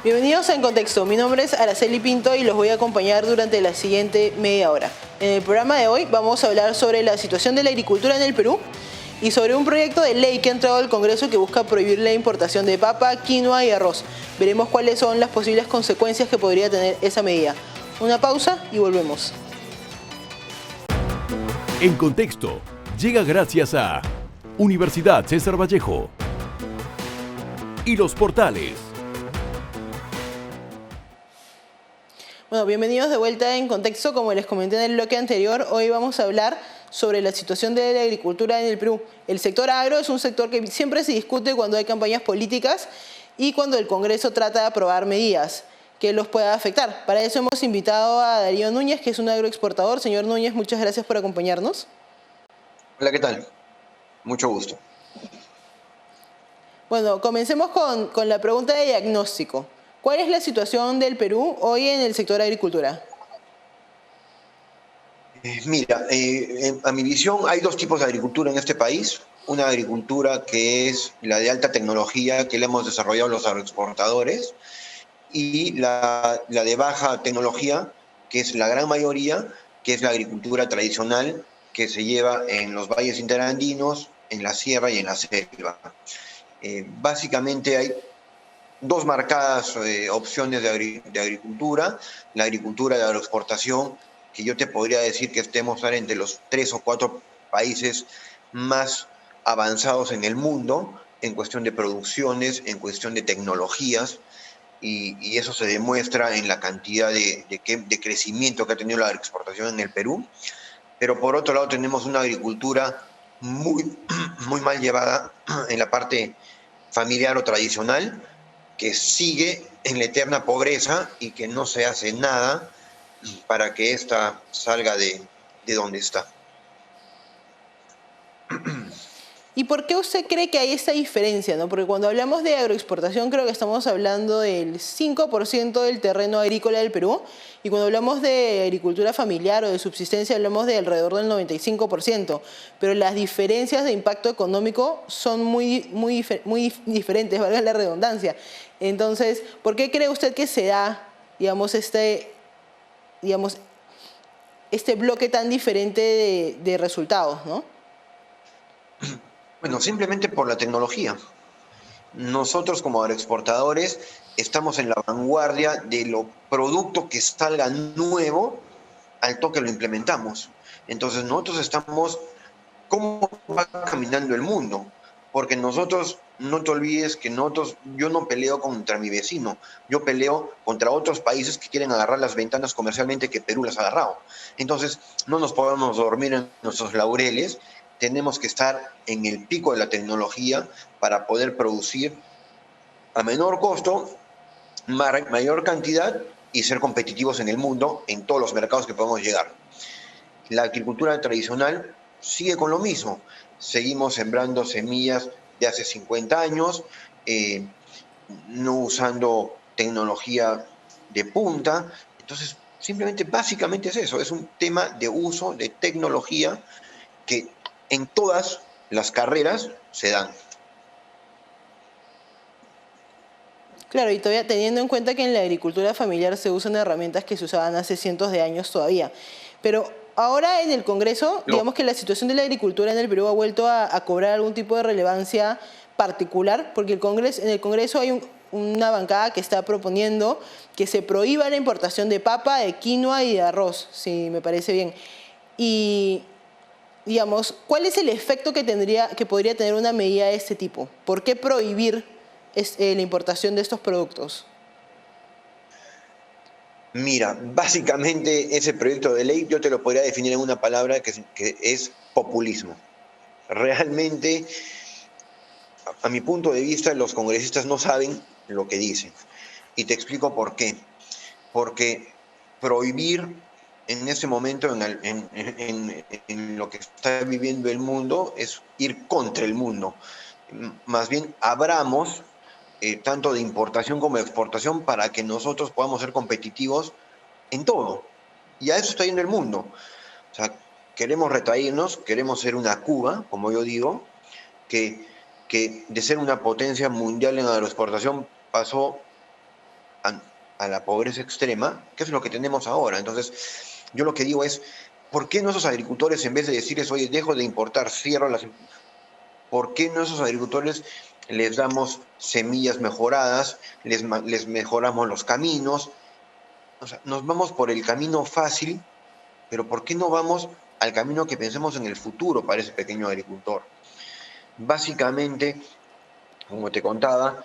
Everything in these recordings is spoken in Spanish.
Bienvenidos a En Contexto. Mi nombre es Araceli Pinto y los voy a acompañar durante la siguiente media hora. En el programa de hoy vamos a hablar sobre la situación de la agricultura en el Perú y sobre un proyecto de ley que ha entrado al Congreso que busca prohibir la importación de papa, quinoa y arroz. Veremos cuáles son las posibles consecuencias que podría tener esa medida. Una pausa y volvemos. En Contexto llega gracias a Universidad César Vallejo y Los Portales. Bueno, bienvenidos de vuelta en Contexto. Como les comenté en el bloque anterior, hoy vamos a hablar sobre la situación de la agricultura en el Perú. El sector agro es un sector que siempre se discute cuando hay campañas políticas y cuando el Congreso trata de aprobar medidas que los pueda afectar. Para eso hemos invitado a Darío Núñez, que es un agroexportador. Señor Núñez, muchas gracias por acompañarnos. Hola, ¿qué tal? Mucho gusto. Bueno, comencemos con la pregunta de diagnóstico. ¿Cuál es la situación del Perú hoy en el sector agricultura? Mira, a mi visión hay dos tipos de agricultura en este país. Una agricultura que es la de alta tecnología que le hemos desarrollado los agroexportadores y la de baja tecnología, que es la gran mayoría, que es la agricultura tradicional que se lleva en los valles interandinos, en la sierra y en la selva. Básicamente hay dos marcadas opciones de agricultura. La agricultura de agroexportación, que yo te podría decir que estemos entre los 3 o 4 países más avanzados en el mundo en cuestión de producciones, en cuestión de tecnologías, y eso se demuestra en la cantidad de crecimiento que ha tenido la agroexportación en el Perú. Pero por otro lado tenemos una agricultura muy, muy mal llevada en la parte familiar o tradicional, que sigue en la eterna pobreza y que no se hace nada para que ésta salga de donde está. ¿Y por qué usted cree que hay esta diferencia, no? Porque cuando hablamos de agroexportación creo que estamos hablando del 5% del terreno agrícola del Perú, y cuando hablamos de agricultura familiar o de subsistencia hablamos de alrededor del 95%, pero las diferencias de impacto económico son muy diferentes, valga la redundancia. Entonces, ¿por qué cree usted que se da, digamos, este bloque tan diferente de resultados, ¿no? Bueno, simplemente por la tecnología. Nosotros como agroexportadores estamos en la vanguardia de lo producto que salga nuevo al toque lo implementamos. Entonces nosotros estamos cómo va caminando el mundo, porque nosotros, no te olvides que yo no peleo contra mi vecino, yo peleo contra otros países que quieren agarrar las ventanas comercialmente que Perú las ha agarrado. Entonces no nos podemos dormir en nuestros laureles, tenemos que estar en el pico de la tecnología para poder producir a menor costo, mayor cantidad y ser competitivos en el mundo, en todos los mercados que podemos llegar. La agricultura tradicional sigue con lo mismo. Seguimos sembrando semillas de hace 50 años, no usando tecnología de punta. Entonces, simplemente, básicamente es eso, es un tema de uso de tecnología que en todas las carreras se dan. Claro, y todavía teniendo en cuenta que en la agricultura familiar se usan herramientas que se usaban hace cientos de años todavía. Pero ahora en el Congreso, digamos que la situación de la agricultura en el Perú ha vuelto a cobrar algún tipo de relevancia particular, porque en el Congreso hay una bancada que está proponiendo que se prohíba la importación de papa, de quinoa y de arroz, si me parece bien. Y, digamos, ¿cuál es el efecto que podría tener una medida de este tipo? ¿Por qué prohibir la importación de estos productos? Mira, básicamente ese proyecto de ley yo te lo podría definir en una palabra que es populismo. Realmente, a mi punto de vista, los congresistas no saben lo que dicen. Y te explico por qué. Porque prohibir en ese momento, en lo que está viviendo el mundo, es ir contra el mundo. Más bien, abramos tanto de importación como de exportación para que nosotros podamos ser competitivos en todo. Y a eso está yendo el mundo. O sea, queremos retraernos, queremos ser una Cuba, como yo digo, que de ser una potencia mundial en agroexportación pasó a la pobreza extrema, que es lo que tenemos ahora. Entonces, yo lo que digo es, ¿por qué nuestros agricultores, en vez de decirles, oye, dejo de importar, cierro las... ¿Por qué nuestros agricultores les damos semillas mejoradas, les mejoramos los caminos? O sea, nos vamos por el camino fácil, pero ¿por qué no vamos al camino que pensemos en el futuro para ese pequeño agricultor? Básicamente, como te contaba,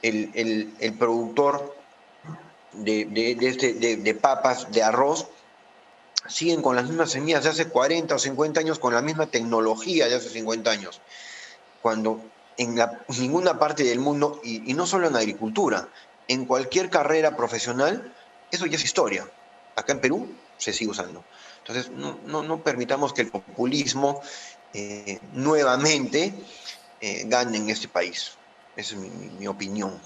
el productor de papas, de arroz, siguen con las mismas semillas de hace 40 o 50 años, con la misma tecnología de hace 50 años, cuando en ninguna parte del mundo, y no solo en agricultura, en cualquier carrera profesional, eso ya es historia. Acá en Perú se sigue usando. Entonces, no permitamos que el populismo nuevamente gane en este país. Esa es mi opinión.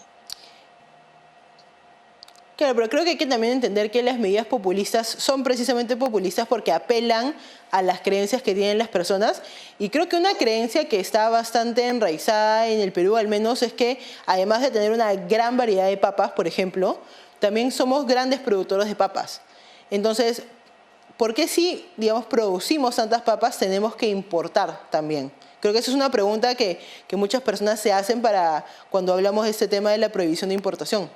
Claro, pero creo que hay que también entender que las medidas populistas son precisamente populistas porque apelan a las creencias que tienen las personas. Y creo que una creencia que está bastante enraizada en el Perú, al menos, es que además de tener una gran variedad de papas, por ejemplo, también somos grandes productores de papas. Entonces, ¿por qué si, digamos, producimos tantas papas tenemos que importar también? Creo que esa es una pregunta que muchas personas se hacen para cuando hablamos de este tema de la prohibición de importación.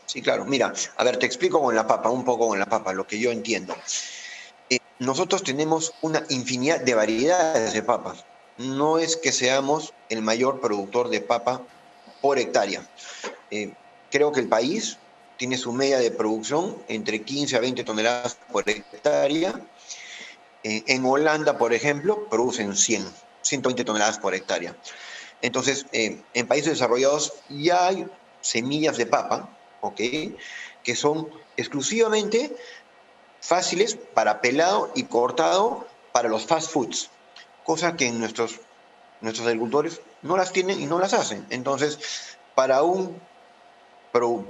Sí, claro. Mira, a ver, te explico con la papa, un poco con la papa, lo que yo entiendo. Nosotros tenemos una infinidad de variedades de papas. No es que seamos el mayor productor de papa por hectárea. Creo que el país tiene su media de producción entre 15 a 20 toneladas por hectárea. En Holanda, por ejemplo, producen 120 toneladas por hectárea. Entonces, en países desarrollados ya hay semillas de papa, ¿ok? Que son exclusivamente fáciles para pelado y cortado para los fast foods, cosa que nuestros agricultores no las tienen y no las hacen. Entonces, para un,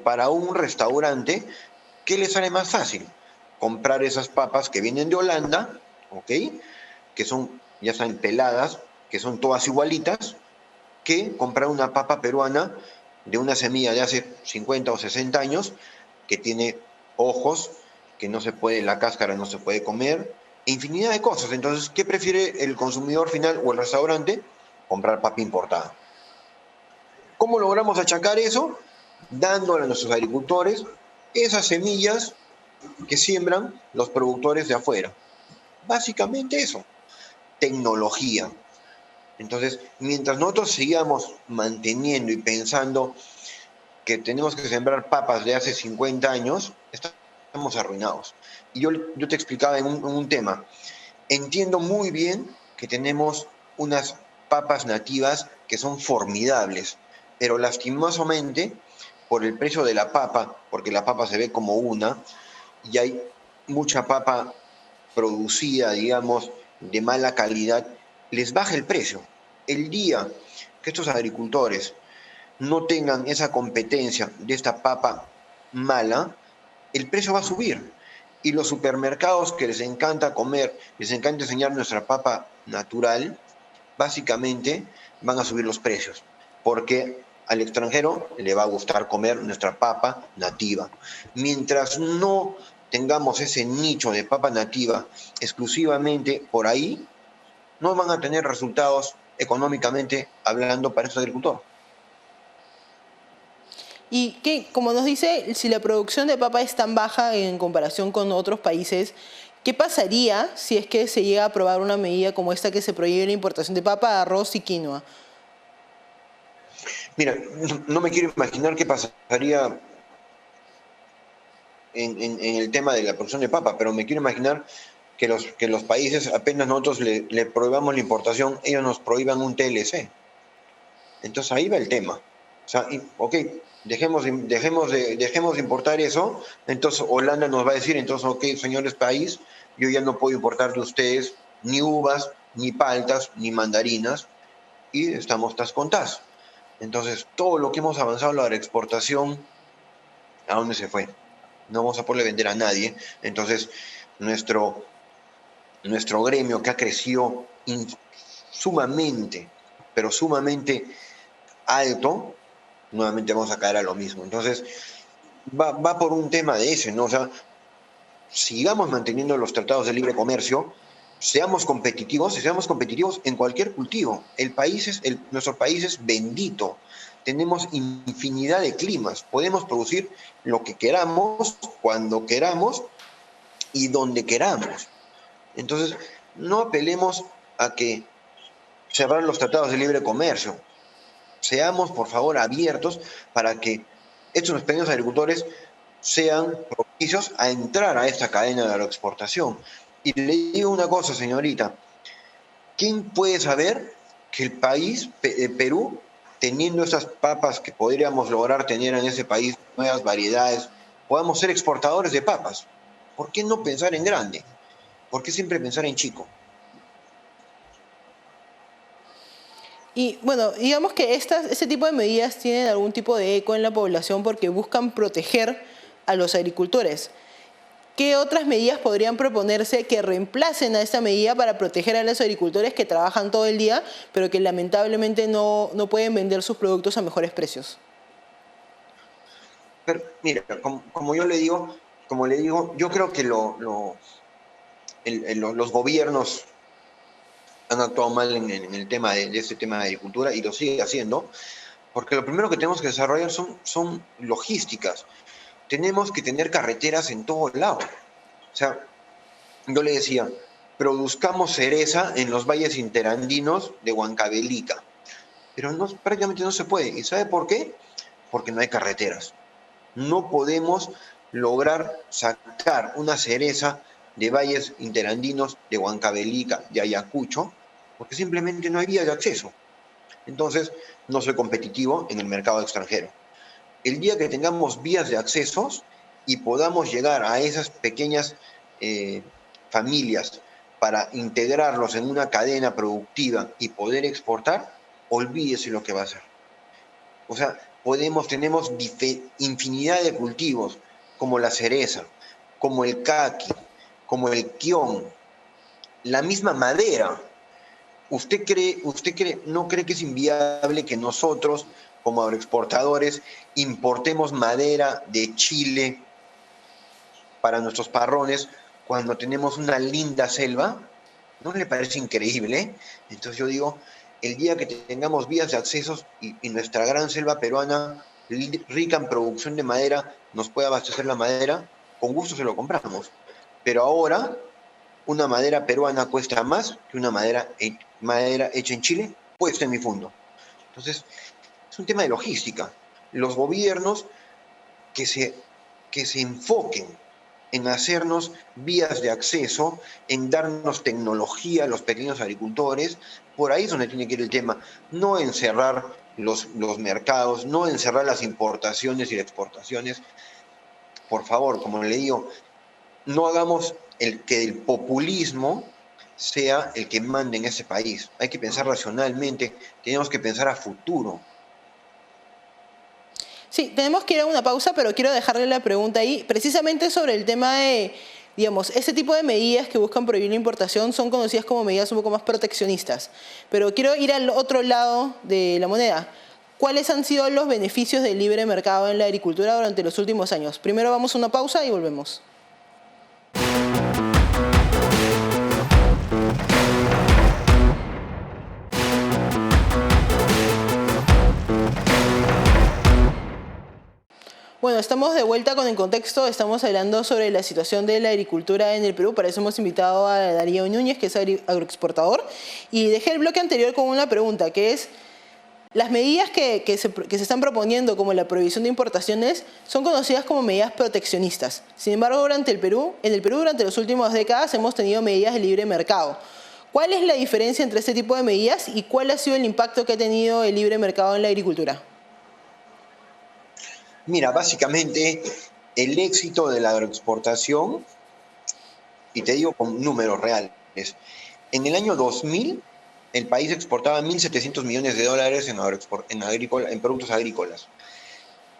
para un restaurante, ¿qué le sale más fácil? Comprar esas papas que vienen de Holanda, ¿ok? Que son, ya están peladas, que son todas igualitas, que comprar una papa peruana de una semilla de hace 50 o 60 años, que tiene ojos, que no se puede, la cáscara no se puede comer, e infinidad de cosas. Entonces, ¿qué prefiere el consumidor final o el restaurante? Comprar papa importada. ¿Cómo logramos achacar eso? Dándole a nuestros agricultores esas semillas que siembran los productores de afuera. Básicamente eso, tecnología. Entonces, mientras nosotros sigamos manteniendo y pensando que tenemos que sembrar papas de hace 50 años, estamos arruinados. Y yo te explicaba en un tema, entiendo muy bien que tenemos unas papas nativas que son formidables, pero lastimosamente, por el precio de la papa, porque la papa se ve como una, y hay mucha papa producida, digamos, de mala calidad, les baja el precio. El día que estos agricultores no tengan esa competencia de esta papa mala, el precio va a subir. Y los supermercados que les encanta comer, les encanta enseñar nuestra papa natural, básicamente van a subir los precios, porque al extranjero le va a gustar comer nuestra papa nativa. Mientras no tengamos ese nicho de papa nativa exclusivamente por ahí, no van a tener resultados económicamente hablando para ese agricultor. Y que, como nos dice, si la producción de papa es tan baja en comparación con otros países, ¿qué pasaría si es que se llega a aprobar una medida como esta que se prohíbe la importación de papa, arroz y quinoa? Mira, no me quiero imaginar qué pasaría en el tema de la producción de papa, pero me quiero imaginar que los países, apenas nosotros le prohibamos la importación, ellos nos prohíban un TLC. Entonces ahí va el tema. O sea, ok, dejemos de importar eso, entonces Holanda nos va a decir, entonces, ok, señores país, yo ya no puedo importar de ustedes ni uvas, ni paltas, ni mandarinas, y estamos tas con tas. Entonces, todo lo que hemos avanzado en la exportación, ¿a dónde se fue? No vamos a poderle vender a nadie. Entonces, nuestro, nuestro gremio que ha crecido sumamente, pero sumamente alto, nuevamente vamos a caer a lo mismo. Entonces, va por un tema de ese, ¿no? O sea, sigamos manteniendo los tratados de libre comercio, seamos competitivos y seamos competitivos en cualquier cultivo. Nuestro país es bendito. Tenemos infinidad de climas. Podemos producir lo que queramos, cuando queramos y donde queramos. Entonces, no apelemos a que cerrar los tratados de libre comercio. Seamos, por favor, abiertos para que estos pequeños agricultores sean propicios a entrar a esta cadena de agroexportación. Y le digo una cosa, señorita, ¿quién puede saber que el país, Perú, teniendo esas papas que podríamos lograr tener en ese país, nuevas variedades, podamos ser exportadores de papas? ¿Por qué no pensar en grande? ¿Por qué siempre pensar en chico? Y bueno, digamos que este tipo de medidas tienen algún tipo de eco en la población porque buscan proteger a los agricultores. ¿Qué otras medidas podrían proponerse que reemplacen a esta medida para proteger a los agricultores que trabajan todo el día, pero que lamentablemente no pueden vender sus productos a mejores precios? Pero mira, como yo le digo, yo creo que los gobiernos han actuado mal en el tema de este tema de agricultura y lo sigue haciendo, porque lo primero que tenemos que desarrollar son logísticas. Tenemos que tener carreteras en todo lado. O sea, yo le decía, produzcamos cereza en los valles interandinos de Huancavelica, pero prácticamente no se puede. ¿Y sabe por qué? Porque no hay carreteras. No podemos lograr sacar una cereza de valles interandinos de Huancavelica, de Ayacucho, porque simplemente no hay vías de acceso. Entonces, no soy competitivo en el mercado extranjero. El día que tengamos vías de accesos y podamos llegar a esas pequeñas familias para integrarlos en una cadena productiva y poder exportar, olvídese lo que va a hacer. O sea, tenemos infinidad de cultivos, como la cereza, como el caqui, como el quión, la misma madera. ¿No cree que es inviable que nosotros, como agroexportadores, importemos madera de Chile para nuestros parrones cuando tenemos una linda selva? ¿No le parece increíble? Entonces yo digo, el día que tengamos vías de accesos y nuestra gran selva peruana, rica en producción de madera, nos pueda abastecer la madera, con gusto se lo compramos. Pero ahora, una madera peruana cuesta más que una madera hecha en Chile, puesta en mi fondo. Entonces, es un tema de logística. Los gobiernos que se enfoquen en hacernos vías de acceso, en darnos tecnología a los pequeños agricultores, por ahí es donde tiene que ir el tema, no encerrar los mercados, no encerrar las importaciones y las exportaciones. Por favor, como le digo, no hagamos que el populismo sea el que mande en ese país. Hay que pensar racionalmente, tenemos que pensar a futuro. Sí, tenemos que ir a una pausa, pero quiero dejarle la pregunta ahí, precisamente sobre el tema de, digamos, ese tipo de medidas que buscan prohibir la importación son conocidas como medidas un poco más proteccionistas. Pero quiero ir al otro lado de la moneda. ¿Cuáles han sido los beneficios del libre mercado en la agricultura durante los últimos años? Primero vamos a una pausa y volvemos. Bueno, estamos de vuelta con el contexto, estamos hablando sobre la situación de la agricultura en el Perú, para eso hemos invitado a Darío Núñez, que es agroexportador, y dejé el bloque anterior con una pregunta, que es, las medidas que se están proponiendo, como la prohibición de importaciones, son conocidas como medidas proteccionistas. Sin embargo, en el Perú, durante las últimas décadas, hemos tenido medidas de libre mercado. ¿Cuál es la diferencia entre este tipo de medidas y cuál ha sido el impacto que ha tenido el libre mercado en la agricultura? Mira, básicamente el éxito de la agroexportación, y te digo con números reales, en el año 2000 el país exportaba 1.700 millones de dólares en productos agrícolas.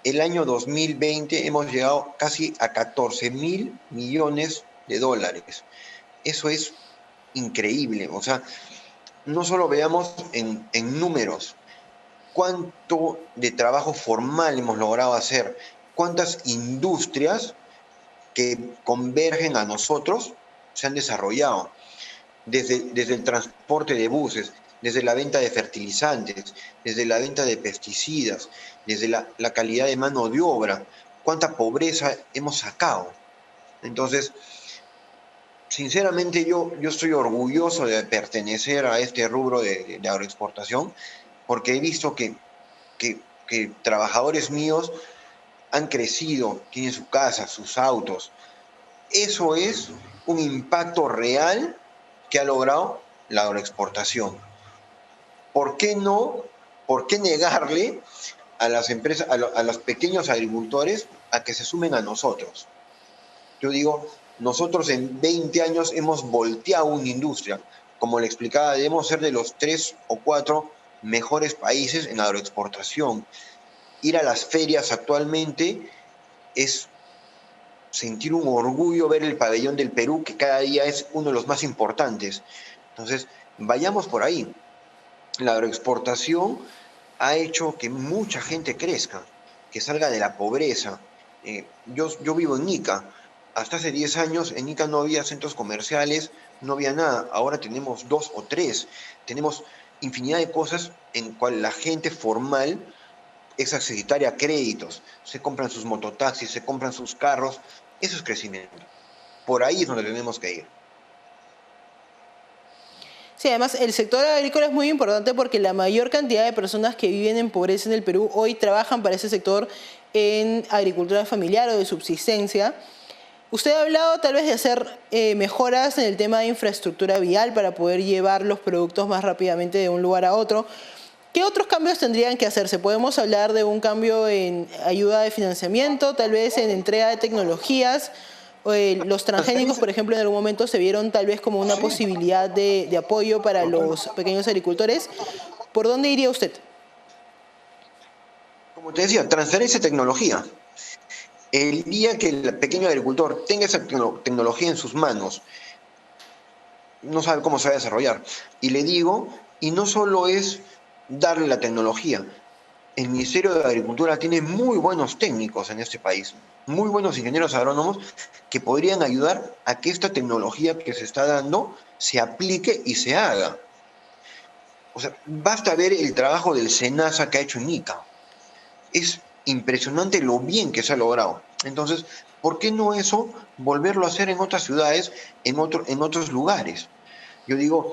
El año 2020 hemos llegado casi a 14.000 millones de dólares. Eso es increíble. O sea, no solo veamos en números, cuánto de trabajo formal hemos logrado hacer, cuántas industrias que convergen a nosotros se han desarrollado, desde el transporte de buses, desde la venta de fertilizantes, desde la venta de pesticidas, desde la calidad de mano de obra, cuánta pobreza hemos sacado. Entonces, sinceramente yo estoy orgulloso de pertenecer a este rubro de agroexportación, porque he visto que trabajadores míos han crecido, tienen su casa, sus autos. Eso es un impacto real que ha logrado la agroexportación. ¿Por qué no? ¿Por qué negarle a las empresas, a los pequeños agricultores a que se sumen a nosotros? Yo digo, nosotros en 20 años hemos volteado una industria. Como le explicaba, debemos ser de los 3 o 4 mejores países en agroexportación. Ir a las ferias actualmente es sentir un orgullo ver el pabellón del Perú, que cada día es uno de los más importantes. Entonces, vayamos por ahí. La agroexportación ha hecho que mucha gente crezca, que salga de la pobreza. Yo vivo en Ica. Hasta hace 10 años en Ica no había centros comerciales, no había nada. Ahora tenemos 2 o 3. Tenemos infinidad de cosas en cual la gente formal es accesitaria a créditos. Se compran sus mototaxis, se compran sus carros. Eso es crecimiento. Por ahí es donde tenemos que ir. Sí, además el sector agrícola es muy importante porque la mayor cantidad de personas que viven en pobreza en el Perú hoy trabajan para ese sector en agricultura familiar o de subsistencia. Usted ha hablado tal vez de hacer mejoras en el tema de infraestructura vial para poder llevar los productos más rápidamente de un lugar a otro. ¿Qué otros cambios tendrían que hacerse? ¿Podemos hablar de un cambio en ayuda de financiamiento, tal vez en entrega de tecnologías? Los transgénicos, por ejemplo, en algún momento se vieron tal vez como una posibilidad de apoyo para los pequeños agricultores. ¿Por dónde iría usted? Como te decía, transferencia de tecnología. El día que el pequeño agricultor tenga esa tecnología en sus manos, no sabe cómo se va a desarrollar. Y le digo, y no solo es darle la tecnología. El Ministerio de Agricultura tiene muy buenos técnicos en este país, muy buenos ingenieros agrónomos que podrían ayudar a que esta tecnología que se está dando se aplique y se haga. O sea, basta ver el trabajo del SENASA que ha hecho en Ica. Es impresionante lo bien que se ha logrado. Entonces, ¿por qué no eso volverlo a hacer en otras ciudades, en otros lugares? Yo digo,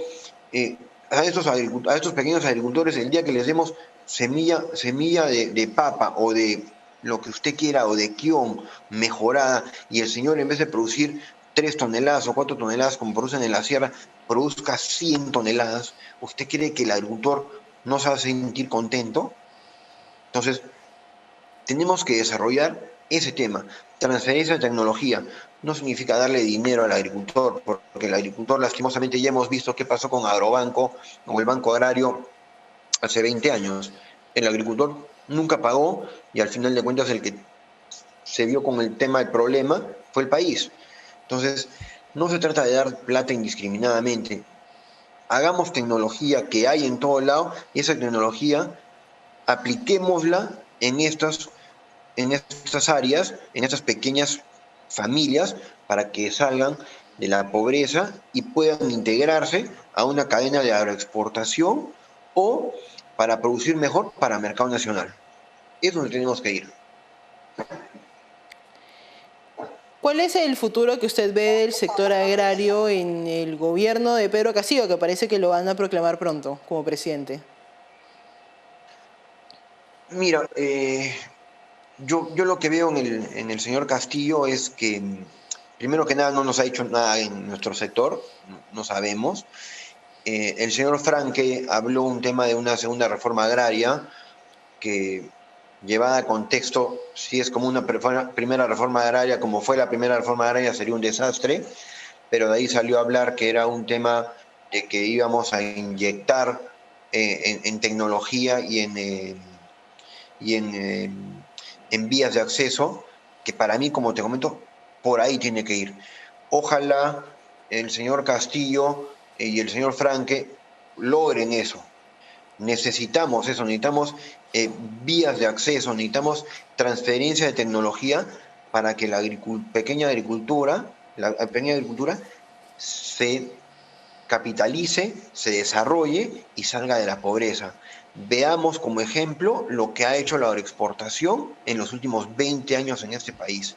a estos pequeños agricultores, el día que les demos semilla de papa o de lo que usted quiera, o de quión mejorada, y el señor en vez de producir 3 toneladas o 4 toneladas como producen en la sierra, produzca 100 toneladas, ¿usted cree que el agricultor no se va a sentir contento? Entonces, tenemos que desarrollar ese tema. Transferencia de tecnología no significa darle dinero al agricultor, porque el agricultor, lastimosamente, ya hemos visto qué pasó con Agrobanco o el Banco Agrario hace 20 años. El agricultor nunca pagó y al final de cuentas el que se vio con el tema del problema fue el país. Entonces, no se trata de dar plata indiscriminadamente. Hagamos tecnología que hay en todo lado y esa tecnología apliquémosla en estas áreas, en estas pequeñas familias, para que salgan de la pobreza y puedan integrarse a una cadena de agroexportación o para producir mejor para el mercado nacional. Es donde tenemos que ir. ¿Cuál es el futuro que usted ve del sector agrario en el gobierno de Pedro Castillo, que parece que lo van a proclamar pronto como presidente? Mira, yo lo que veo en el señor Castillo es que, primero que nada, no nos ha hecho nada en nuestro sector, no sabemos. El señor Franque habló un tema de una segunda reforma agraria que, llevada a contexto, si es como una primera reforma agraria, como fue la primera reforma agraria, sería un desastre, pero de ahí salió a hablar que era un tema de que íbamos a inyectar en tecnología y en vías de acceso, que para mí, como te comento, por ahí tiene que ir. Ojalá el señor Castillo y el señor Franque logren eso. Necesitamos eso, necesitamos vías de acceso, necesitamos transferencia de tecnología para que la pequeña agricultura se capitalice, se desarrolle y salga de la pobreza. Veamos como ejemplo lo que ha hecho la agroexportación en los últimos 20 años en este país.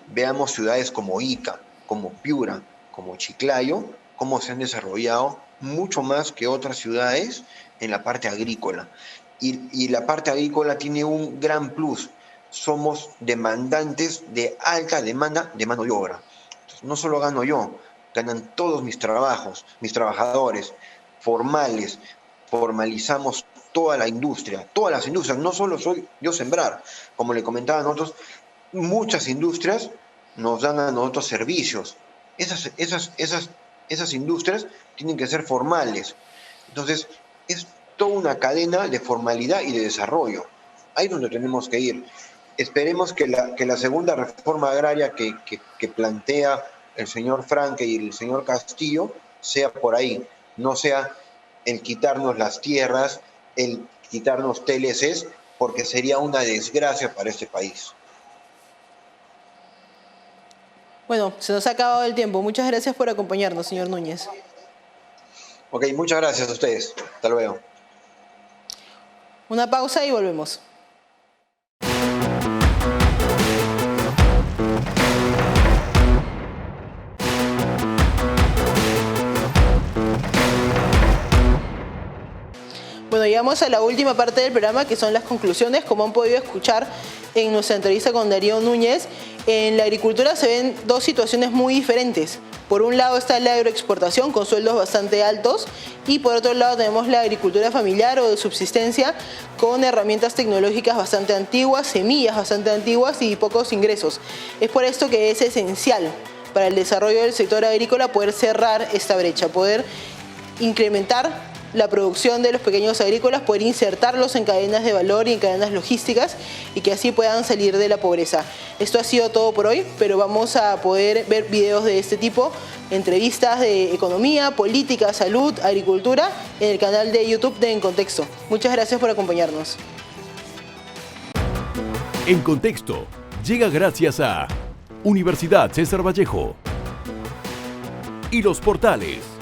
Veamos ciudades como Ica, como Piura, como Chiclayo, cómo se han desarrollado mucho más que otras ciudades en la parte agrícola. Y la parte agrícola tiene un gran plus. Somos demandantes de alta demanda de mano de obra. Entonces, no solo gano yo, ganan todos mis trabajadores formales, formalizamos toda la industria, todas las industrias, no solo soy yo Sembrar, como le comentaba a nosotros, muchas industrias nos dan a nosotros servicios. Esas industrias tienen que ser formales. Entonces, es toda una cadena de formalidad y de desarrollo. Ahí es donde tenemos que ir. Esperemos que la segunda reforma agraria que plantea el señor Franque y el señor Castillo sea por ahí, no sea el quitarnos las tierras, el quitarnos TLCs, porque sería una desgracia para este país. Bueno, se nos ha acabado el tiempo. Muchas gracias por acompañarnos, señor Núñez. Ok, muchas gracias a ustedes. Hasta luego. Una pausa y volvemos. Bueno, llegamos a la última parte del programa, que son las conclusiones. Como han podido escuchar en nuestra entrevista con Darío Núñez, en la agricultura se ven dos situaciones muy diferentes. Por un lado está la agroexportación con sueldos bastante altos y por otro lado tenemos la agricultura familiar o de subsistencia con herramientas tecnológicas bastante antiguas, semillas bastante antiguas y pocos ingresos. Es por esto que es esencial para el desarrollo del sector agrícola poder cerrar esta brecha, poder incrementar la producción de los pequeños agrícolas, poder insertarlos en cadenas de valor y en cadenas logísticas y que así puedan salir de la pobreza. Esto ha sido todo por hoy, pero vamos a poder ver videos de este tipo, entrevistas de economía, política, salud, agricultura, en el canal de YouTube de En Contexto. Muchas gracias por acompañarnos. En Contexto llega gracias a Universidad César Vallejo y Los Portales.